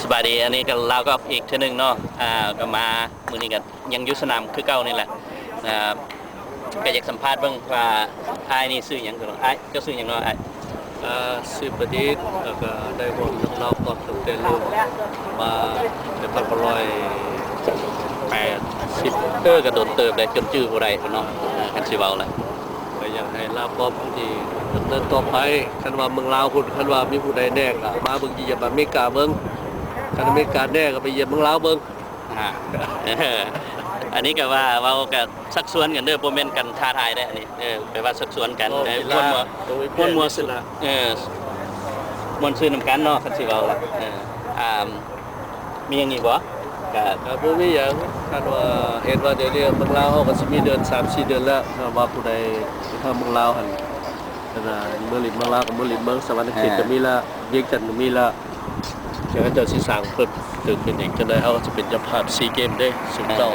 สบายดีอันนี้ก็เราก็อีกเท่านึงเนาะก็มามื้อนี้ก็ยังอยู่สนามคือเก่านี่แหละอ่าก็อยากสัมภาษณ์เบิ่งว่าอ้ายนี่ชื่อหยังกันเนาะอ้ายเจ้าชื่อหยังเนาะอ้ายซื้อประดิษฐ์แล้วก็ได้ร่วมน้องๆตอนตั้งแต่ลูกมาเป็น10ก็โดนเติบได้จนชื่อบ่ได้พุ่นเนาะคันสิเว้าแหละ ก็อยากให้ลาบอบที่ดำเนินต่อไปคันว่าเมืองลาวคุณคันว่ามีผู้ใดแน่ก็มาเบิ่งเยี่ยมอเมริกาเบิ่งคันอเมริกาแน่ก็ไปเยี่ยมเมืองลาวเบิ่งอ่าอันนี้ก็ว่าเว้าก็สักส่วนกันเด้อบ่แม่นกันท้าทายได้อันนี้ไปว่าสักส่วนกันม่วนสุดม่วนซื่อนำกันเนาะคันสิเว้าล่ะมีหยังอีกบ่ก็บ่มีหยังคันว่าเห็นว่าเดี๋ยวนี้เมืองลาวเฮาก็สิมีเดือน3-4 เดือนแล้วถ้าว่าผู้ใดทางเมืองลาวหั่นก็เมืองลินเมืองลาวกับเมืองลินเมืองสวรรณเขตก็มีละเวียงจันทน์ก็มีละเดี๋ยวเขาจะสิสร้างเพิ่มตึกเป็นอีกจังได๋เฮาจะเป็นเจ้าภาพซีเกมเด้สุดเจ้า